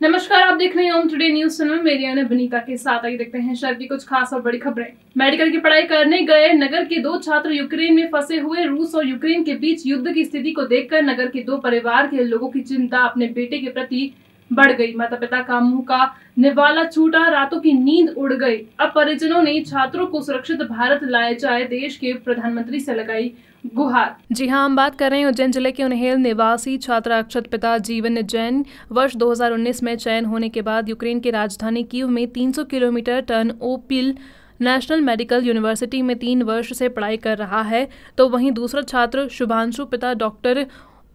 नमस्कार, आप देख रहे हैं ओम टुडे न्यूज चैनल। मेरी यानी बनीता के साथ आइए देखते हैं शहर की कुछ खास और बड़ी खबरें। मेडिकल की पढ़ाई करने गए नगर के दो छात्र यूक्रेन में फंसे हुए। रूस और यूक्रेन के बीच युद्ध की स्थिति को देखकर नगर के दो परिवार के लोगों की चिंता अपने बेटे के प्रति बढ़ गई। माता पिता का मुंह का निवाला छूटा, रातों की नींद उड़ गई। अब परिजनों ने छात्रों को सुरक्षित भारत लाए जाए देश के प्रधानमंत्री से लगाई गुहार। जी हाँ, हम बात कर रहे हैं उज्जैन जिले के उन्हेल निवासी छात्र अक्षत पिता जीवन जैन। वर्ष 2019 में चयन होने के बाद यूक्रेन की राजधानी कीव में 300 kilometre Ternopil national medical university में 3 वर्ष से पढ़ाई कर रहा है। तो वहीं दूसरा छात्र शुभांशु पिता डॉक्टर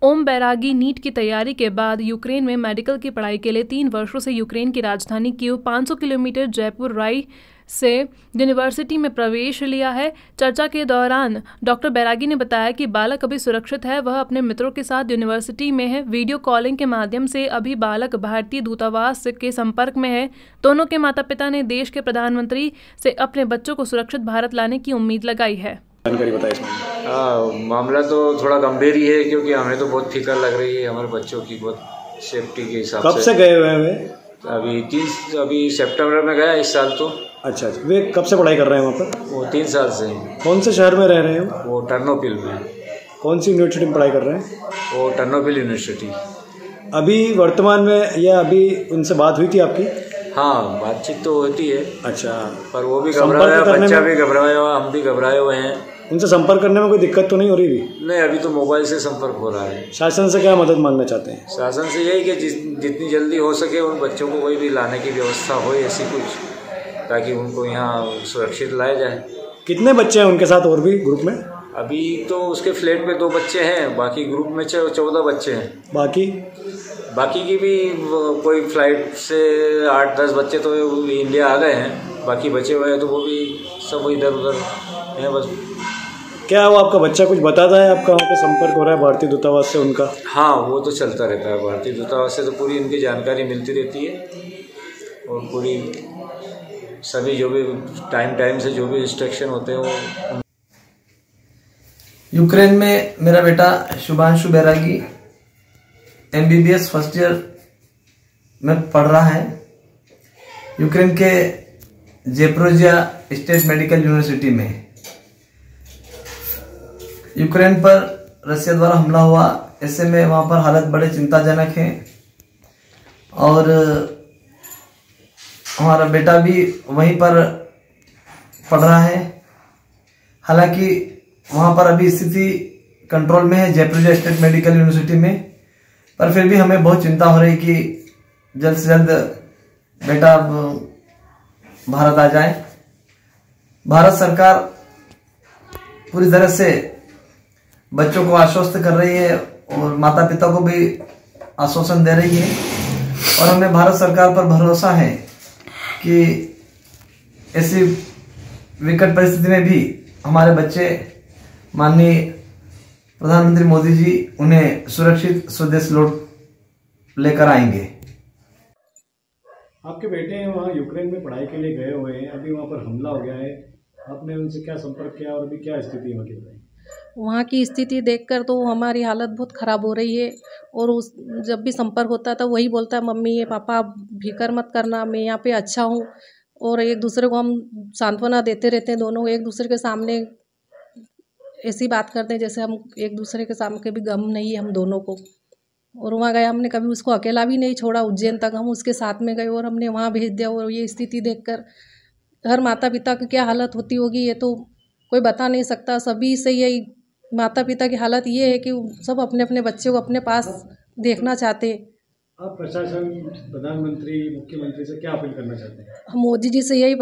ओम बैरागी नीट की तैयारी के बाद यूक्रेन में मेडिकल की पढ़ाई के लिए 3 वर्षों से यूक्रेन की राजधानी कीव 500 किलोमीटर जयपुर राय से यूनिवर्सिटी में प्रवेश लिया है। चर्चा के दौरान डॉक्टर बैरागी ने बताया कि बालक अभी सुरक्षित है, वह अपने मित्रों के साथ यूनिवर्सिटी में है। वीडियो कॉलिंग के माध्यम से अभी बालक भारतीय दूतावास के संपर्क में है। दोनों के माता पिता ने देश के प्रधानमंत्री से अपने बच्चों को सुरक्षित भारत लाने की उम्मीद लगाई है। जानकारी बताइए इसमें। मामला तो थोड़ा गंभीर ही है, क्योंकि हमें तो बहुत फिक्र लग रही है हमारे बच्चों की, बहुत सेफ्टी के हिसाब से। कब से गए हुए हैं वे? अभी सितंबर में गया इस साल तो। अच्छा, वे कब से पढ़ाई कर रहे हैं वहाँ पर? वो 3 साल से। कौन से शहर में रह रहे हैं वो टर्नोपिल में। कौन सी यूनिवर्सिटी में पढ़ाई कर रहे हैं? वो टर्नोपिल यूनिवर्सिटी। अभी वर्तमान में या अभी उनसे बात हुई थी आपकी? हाँ, बातचीत तो होती है। अच्छा, पर वो भी घबराया, बच्चा भी घबराया हुआ, हम भी घबराए हुए हैं। उनसे संपर्क करने में कोई दिक्कत तो नहीं हो रही भी? नहीं, अभी तो मोबाइल से संपर्क हो रहा है। शासन से क्या मदद मांगना चाहते हैं? शासन से यही कि जितनी जल्दी हो सके उन बच्चों को कोई भी लाने की व्यवस्था हो, ऐसी कुछ, ताकि उनको यहाँ सुरक्षित लाया जाए। कितने बच्चे हैं उनके साथ और भी ग्रुप में? अभी तो उसके फ्लैट में 2 बच्चे हैं, बाकी ग्रुप में 14 बच्चे हैं। बाकी की भी कोई फ्लाइट से 8-10 बच्चे तो इंडिया आ गए हैं, बाकी बचे हुए हैं तो वो भी सब इधर उधर हैं बस। क्या वो आपका बच्चा कुछ बताता है? आपका वहाँ पे संपर्क हो रहा है भारतीय दूतावास से उनका? हाँ, वो तो चलता रहता है। भारतीय दूतावास से तो पूरी उनकी जानकारी मिलती रहती है, और पूरी सभी जो भी टाइम से जो भी इंस्ट्रक्शन होते हैं वो। यूक्रेन में मेरा बेटा शुभांशु बैरागी MBBS फर्स्ट ईयर में पढ़ रहा है यूक्रेन के जेप्रोजिया स्टेट मेडिकल यूनिवर्सिटी में। यूक्रेन पर रशिया द्वारा हमला हुआ, ऐसे में वहां पर हालत बड़े चिंताजनक है, और हमारा बेटा भी वहीं पर पढ़ रहा है। हालांकि वहां पर अभी स्थिति कंट्रोल में है जयपुर स्टेट मेडिकल यूनिवर्सिटी में, पर फिर भी हमें बहुत चिंता हो रही कि जल्द से जल्द बेटा भारत आ जाए। भारत सरकार पूरी तरह से बच्चों को आश्वस्त कर रही है और माता पिता को भी आश्वासन दे रही है, और हमें भारत सरकार पर भरोसा है कि ऐसी विकट परिस्थिति में भी हमारे बच्चे, माननीय प्रधानमंत्री मोदी जी उन्हें सुरक्षित स्वदेश लौट लेकर आएंगे। आपके बेटे वहाँ यूक्रेन में पढ़ाई के लिए गए हुए हैं, अभी वहाँ पर हमला हो गया है, आपने उनसे क्या संपर्क किया और अभी क्या स्थिति वहाँ की? वहाँ की स्थिति देखकर तो हमारी हालत बहुत ख़राब हो रही है, और उस जब भी संपर्क होता था वही बोलता है, मम्मी ये पापा आप फिक्र मत करना, मैं यहाँ पे अच्छा हूँ। और एक दूसरे को हम सांत्वना देते रहते हैं, दोनों एक दूसरे के सामने ऐसी बात करते हैं जैसे हम एक दूसरे के सामने कभी गम नहीं है हम दोनों को। और वहाँ गए, हमने कभी उसको अकेला भी नहीं छोड़ा, उज्जैन तक हम उसके साथ में गए और हमने वहाँ भेज दिया। और ये स्थिति देखकर हर माता पिता की क्या हालत होती होगी ये तो कोई बता नहीं सकता। सभी से यही माता पिता की हालत ये है कि सब अपने अपने बच्चे को अपने पास देखना चाहते हैं। आप प्रशासन, प्रधानमंत्री, मुख्यमंत्री से क्या अपील करना चाहते हैं? हम मोदी जी से यही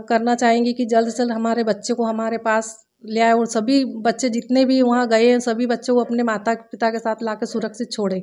करना चाहेंगे कि जल्द से जल्द हमारे बच्चे को हमारे पास ले आए, और सभी बच्चे जितने भी वहाँ गए हैं सभी बच्चों को अपने माता पिता के साथ लाकर सुरक्षित छोड़ें।